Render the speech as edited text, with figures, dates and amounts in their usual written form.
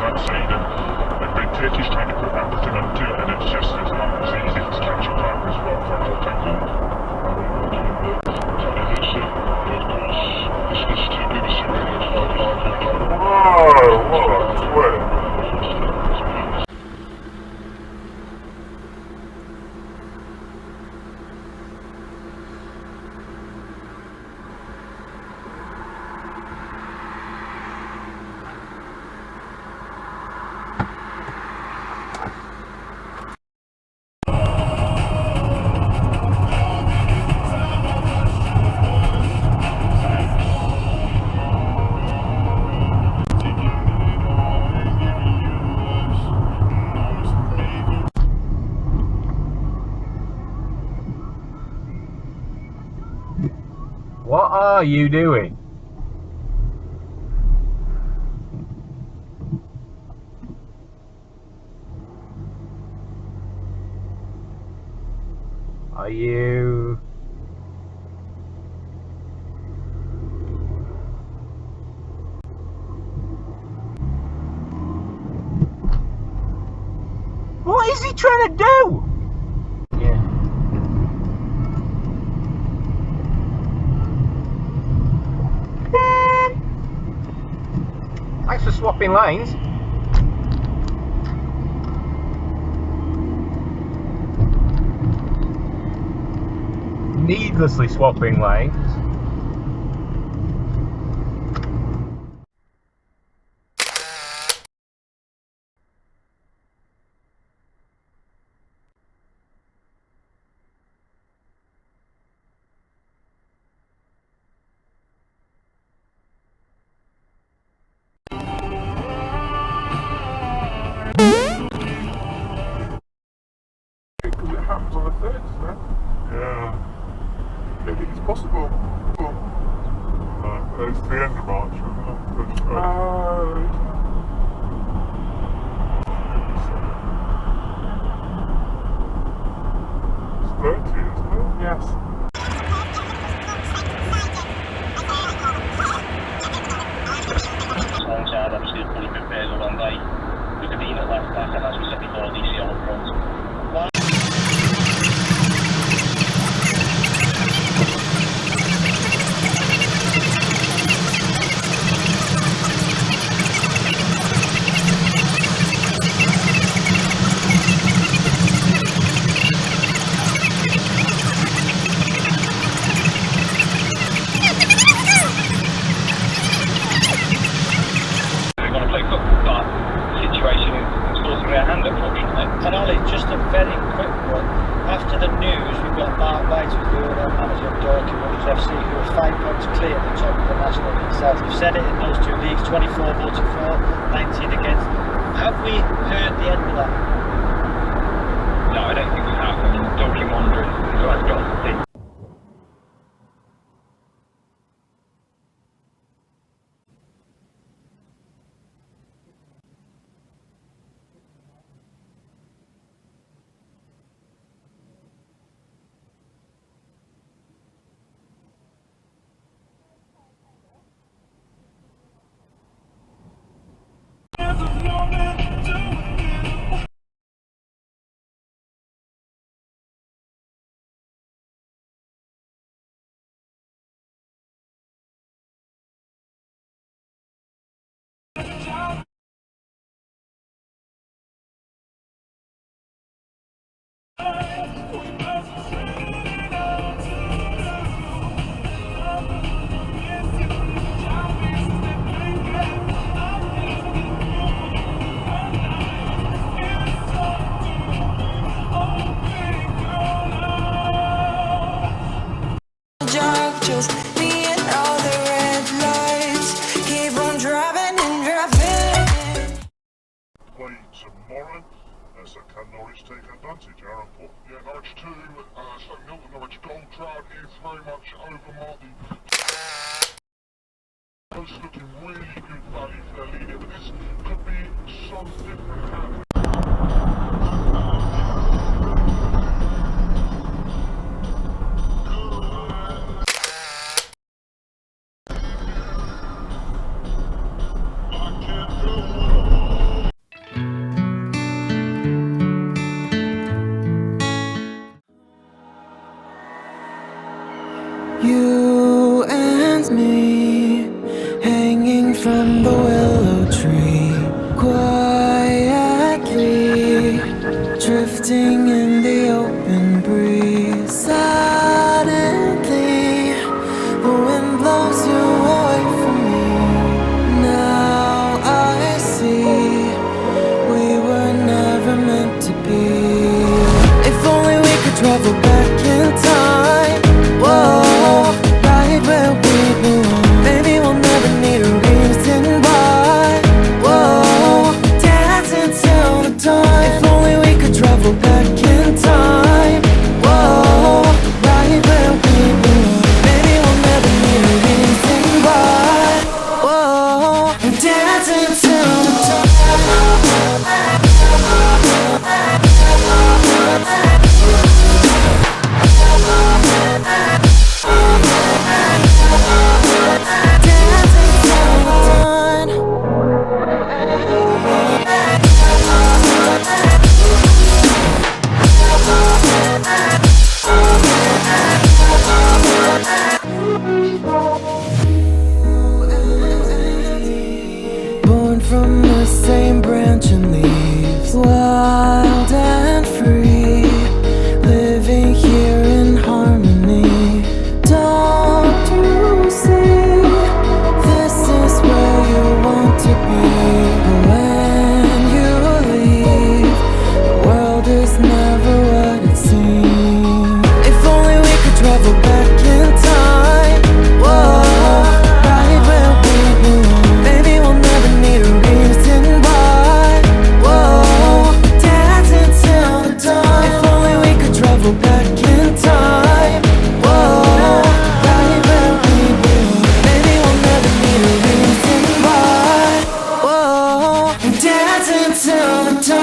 that scene, and the big kid is trying to put everything onto it, and it's just as not as easy to catch up back as well from the technique. What are you doing? Are you... What is he trying to do? Yeah. Thanks for swapping lanes. Needlessly swapping lanes. Because it happens on the 30s, man. Yeah. I think it's possible. It's the end of March, isn't it? It's 30, isn't it? Yes. Alongside, obviously, the fully prepared all on day. With the beam at left back, and as we said before, DC on the front. And Ollie, just a very quick one. After the news, we've got Mark White, who's the owner and manager of Dorking Willows FC, who are 5 points clear at the top of the National League South. You've said it in those two leagues, 24 voted for, 19 against. Have we heard the end of that? No, I don't think we have. I mean, Dorking Wanderers is what I've got to think. Just me and all the red lights. Keep on driving and driving. Play tomorrow, so can Norwich take advantage? Aaron Paul. Yeah, Norwich 2, Stoke Milton, Norwich goal drought is very much over Marty. Both looking really good value for their leader, but this could be some different happening. drifting in the open breeze. Suddenly, the wind blows you away from me. Now I see we were never meant to be. If only we could travel back in time. Whoa, right where we belong. Maybe we'll never need a reason why. Whoa, dancing till the dawn. If only we could travel back in time. Whoa, right where we belong. Maybe we'll never need a reason why. Whoa, dancing till the dawn. Born from the same branch and leaves, wild and free, living here in harmony. Don't you see? This is where you want to be. When you leave, the world is never what it seems. If only we could travel back in time. Whoa, right where we belong. Maybe we'll never need a reason why. Whoa, dancing till the dawn. If only we could travel back in time. Whoa, right where we belong. Maybe we'll never need a reason why. Whoa, dancing till the dawn.